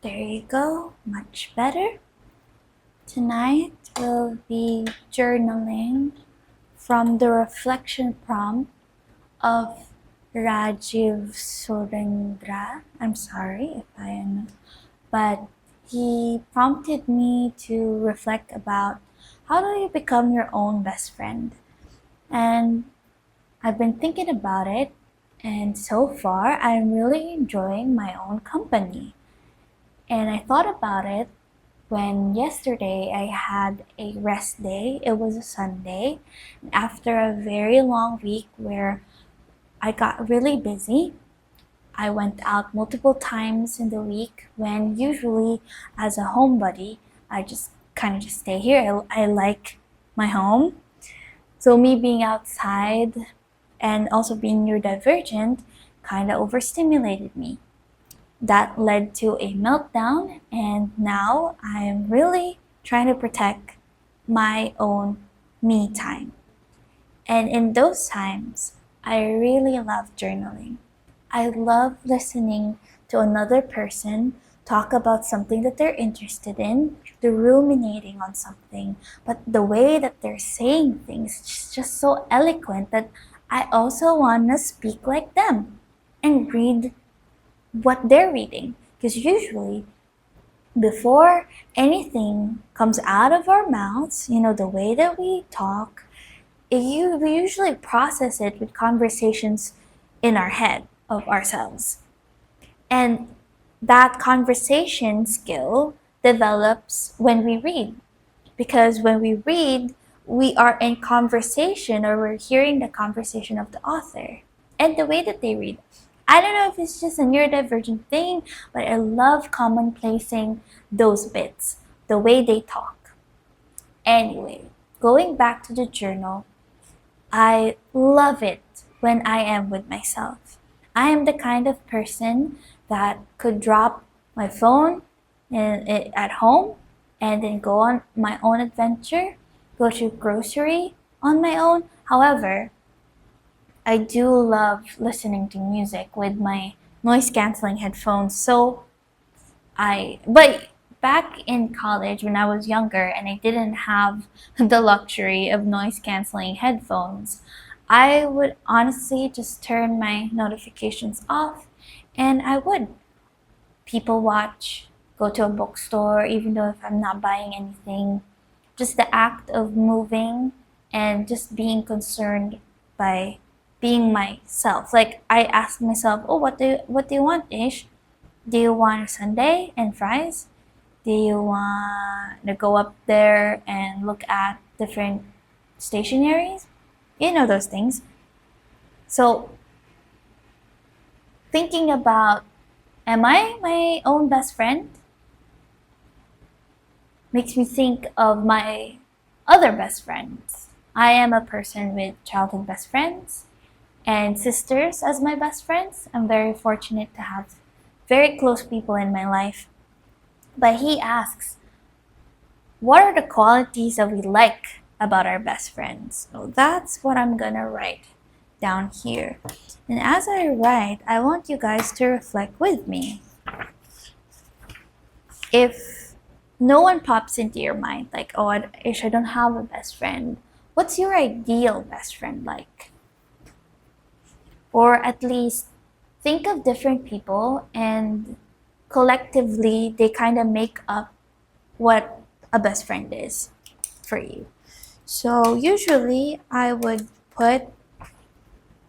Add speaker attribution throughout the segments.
Speaker 1: There you go, much better. Tonight we'll be journaling from the reflection prompt of Rajiv Surendra. I'm sorry if I am, but he prompted me to reflect about how do you become your own best friend. And I've been thinking about it, and so far I'm really enjoying my own company. And I thought about it when yesterday I had a rest day. It was a Sunday after a very long week where I got really busy. I went out multiple times in the week when usually as a homebody I just kind of just stay here. I like my home. So me being outside and also being neurodivergent kind of overstimulated me. That led to a meltdown, and now I'm really trying to protect my own me time. And in those times, I really love journaling. I love listening to another person talk about something that they're interested in, they're ruminating on something, but the way that they're saying things is just so eloquent that I also want to speak like them and read what they're reading. Because usually, before anything comes out of our mouths, the way that we talk, we usually process it with conversations in our head of ourselves. And that conversation skill develops when we read. Because when we read, we are in conversation or we're hearing the conversation of the author and the way that they read. I don't know if it's just a neurodivergent thing, but I love commonplacing those bits, the way they talk. Anyway, going back to the journal, I love it when I am with myself. I am the kind of person that could drop my phone at home and then go on my own adventure, go to grocery on my own. However, I do love listening to music with my noise canceling headphones. But back in college when I was younger and I didn't have the luxury of noise canceling headphones, I would honestly just turn my notifications off and I would people watch, go to a bookstore, even though if I'm not buying anything. Just the act of moving and just being concerned by being myself. Like I ask myself, oh, what do you want, Ish? Do you want a sundae and fries? Do you want to go up there and look at different stationaries? You know those things. So thinking about, am I my own best friend? Makes me think of my other best friends. I am a person with childhood best friends and sisters as my best friends. I'm very fortunate to have very close people in my life. But he asks, what are the qualities that we like about our best friends? So that's what I'm gonna write down here. And as I write, I want you guys to reflect with me. If no one pops into your mind, like, oh, Ish, I don't have a best friend, what's your ideal best friend like? Or at least think of different people and collectively they kind of make up what a best friend is for you. So usually I would put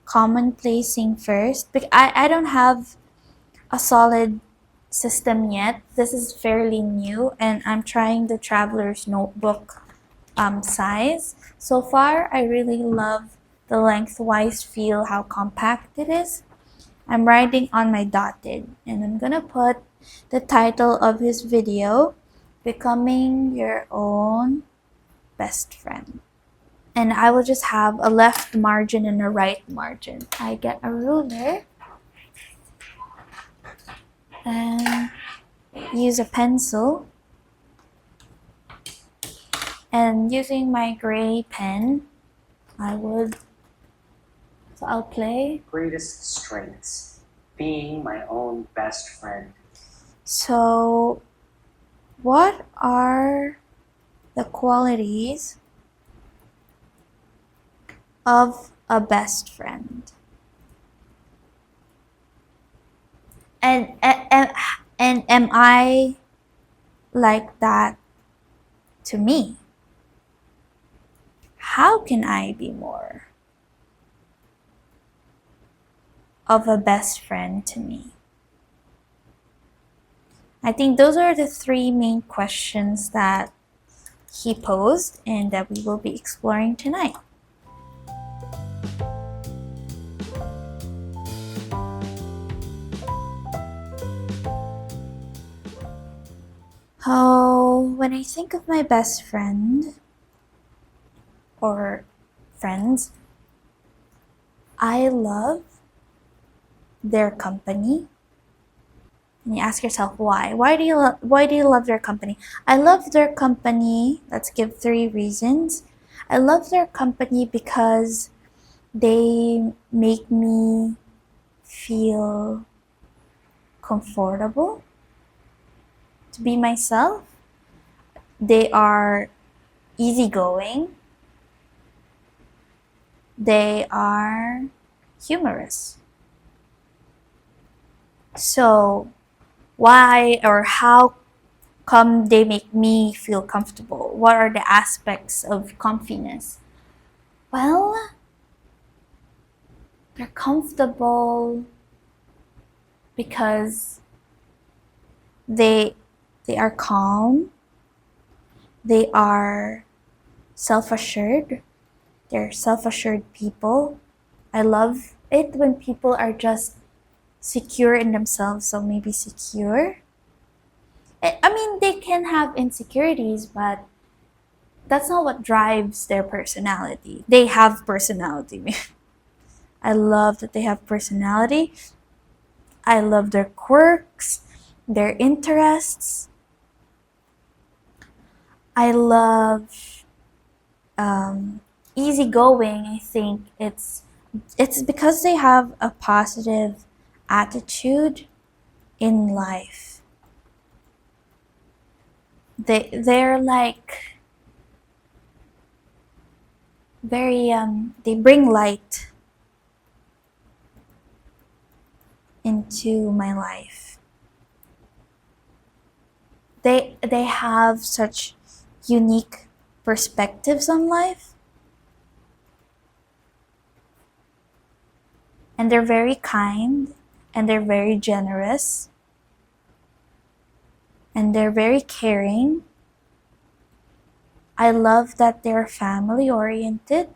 Speaker 1: commonplacing first, but I don't have a solid system yet. This is fairly new and I'm trying the Traveler's Notebook size. So far, I really love the lengthwise feel, how compact it is. I'm writing on my dotted and I'm gonna put the title of his video, Becoming Your Own Best Friend. And I will just have a left margin and a right margin. I get a ruler and use a pencil. And using my gray pen, I'll play.
Speaker 2: Greatest strengths, being my own best friend.
Speaker 1: So, what are the qualities of a best friend? And am I like that to me? How can I be more of a best friend to me? I think those are the three main questions that he posed and that we will be exploring tonight. Oh, when I think of my best friend or friends, I love their company. And you ask yourself why? Why do you love their company? I love their company. Let's give three reasons. I love their company because they make me feel comfortable to be myself. They are easygoing. They are humorous. So, why or how come they make me feel comfortable? What are the aspects of comfiness? Well, they're comfortable because they they are calm, they are self-assured, they're self-assured people. I love it when people are just secure in themselves, so maybe secure. I mean, they can have insecurities, but that's not what drives their personality. They have personality. I love that they have personality. I love their quirks, their interests. I love easygoing. I think it's because they have a positive attitude in life. They're like very they bring light into my life. They have such unique perspectives on life, and they're very kind, and they're very generous, and they're very caring. I love that they're family oriented.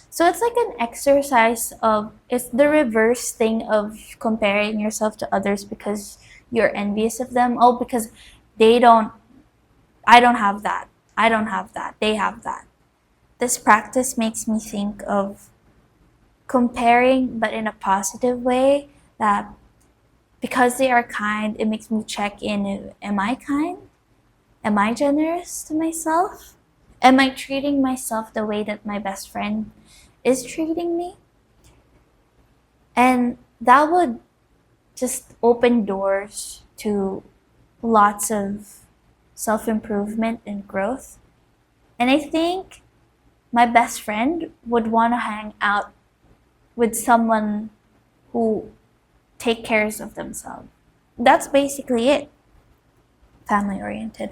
Speaker 1: So it's like an exercise of, it's the reverse thing of comparing yourself to others because you're envious of them. Oh, because they don't, I don't have that. I don't have that. They have that. This practice makes me think of comparing, but in a positive way, that because they are kind, it makes me check in. Am I kind? Am I generous to myself? Am I treating myself the way that my best friend is treating me? And that would just open doors to lots of self improvement and growth. And I think my best friend would want to hang out with someone who take cares of themselves. That's basically it. Family oriented.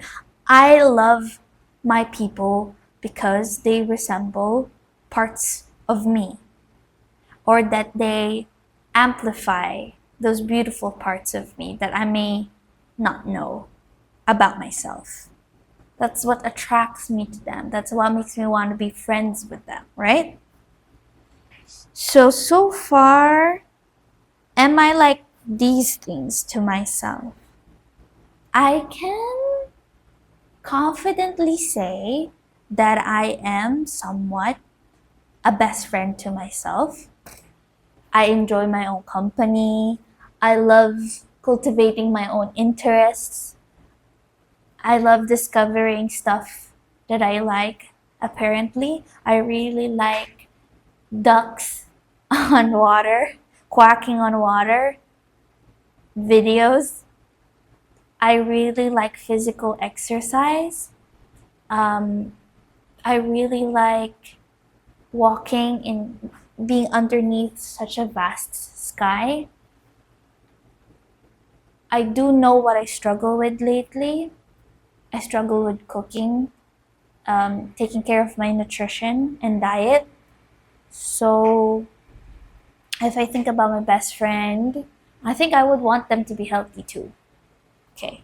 Speaker 1: I love my people because they resemble parts of me, or that they amplify those beautiful parts of me that I may not know about myself. That's what attracts me to them. That's what makes me want to be friends with them, right? So far, am I like these things to myself? I can confidently say that I am somewhat a best friend to myself. I enjoy my own company. I love cultivating my own interests. I love discovering stuff that I like. Apparently, I really like ducks on water, quacking on water. videos. I really like physical exercise. I really like walking in being underneath such a vast sky. I do know what I struggle with lately. I struggle with cooking, taking care of my nutrition and diet. So if I think about my best friend, I think I would want them to be healthy too. Okay.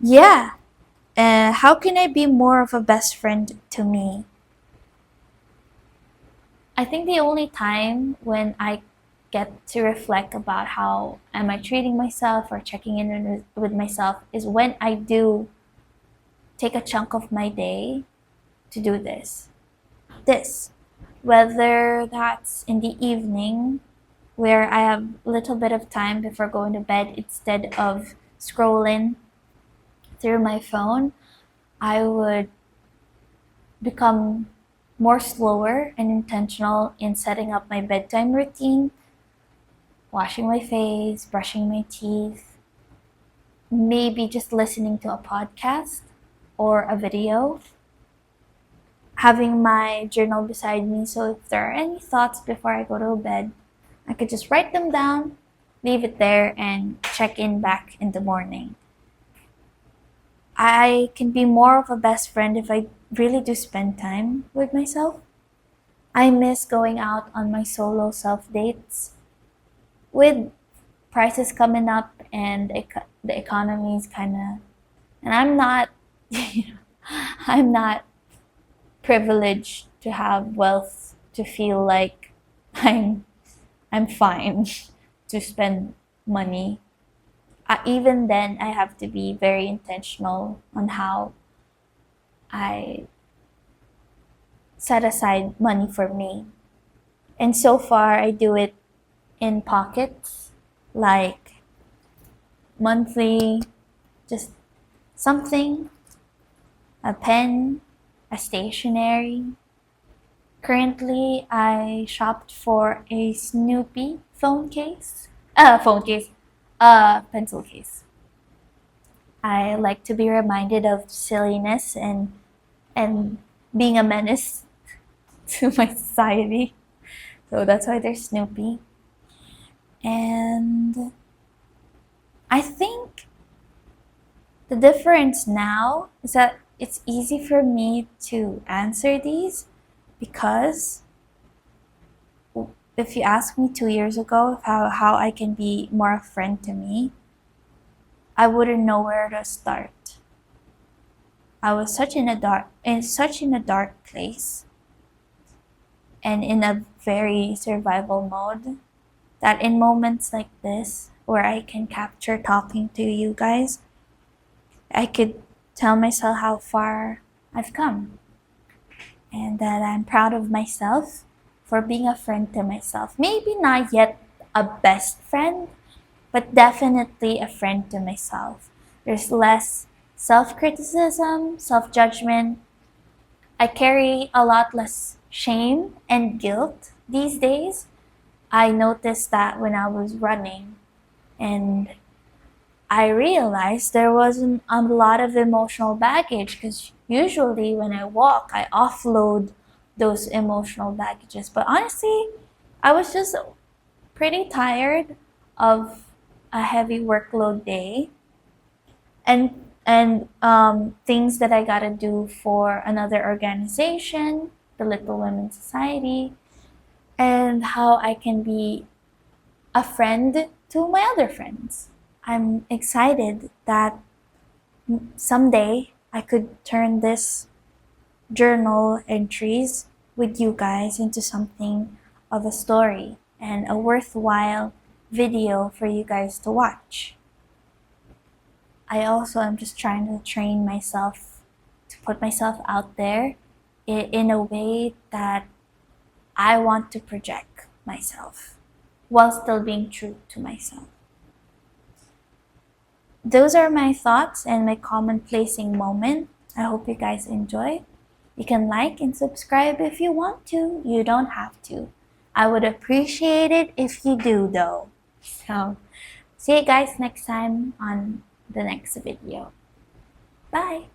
Speaker 1: Yeah. How can I be more of a best friend to me? I think the only time when I get to reflect about how am I treating myself or checking in with myself is when I do take a chunk of my day to do this. Whether that's in the evening where I have a little bit of time before going to bed instead of scrolling through my phone, I would become more slower and intentional in setting up my bedtime routine, washing my face, brushing my teeth, maybe just listening to a podcast or a video, having my journal beside me so if there are any thoughts before I go to bed, I could just write them down, leave it there, and check in back in the morning. I can be more of a best friend if I really do spend time with myself. I miss going out on my solo self dates. With prices coming up and the economy is kind of, and I'm not, I'm not privileged to have wealth to feel like I'm fine to spend money. Even then, I have to be very intentional on how I set aside money for me. And so far, I do it in pockets, like monthly, just something, a pen, a stationery. Currently, I shopped for a Snoopy pencil case. I like to be reminded of silliness and being a menace to my society. So that's why there's Snoopy. And I think the difference now is that it's easy for me to answer these because if you asked me 2 years ago how I can be more a friend to me, I wouldn't know where to start. I was such in a dark place and in a very survival mode that in moments like this where I can capture talking to you guys, I could tell myself how far I've come and that I'm proud of myself for being a friend to myself. Maybe not yet a best friend, but definitely a friend to myself. There's less self criticism, self judgment. I carry a lot less shame and guilt these days. I noticed that when I was running, and I realized there wasn't a lot of emotional baggage because usually when I walk, I offload those emotional baggages. But honestly, I was just pretty tired of a heavy workload day and things that I gotta do for another organization, the Little Women Society, and how I can be a friend to my other friends. I'm excited that someday I could turn this journal entries with you guys into something of a story and a worthwhile video for you guys to watch. I also am just trying to train myself to put myself out there in a way that I want to project myself while still being true to myself. Those are my thoughts and my commonplacing moment. I hope you guys enjoy. You can like and subscribe if you want to. You don't have to. I would appreciate it if you do though. So See you guys next time on the next video. Bye!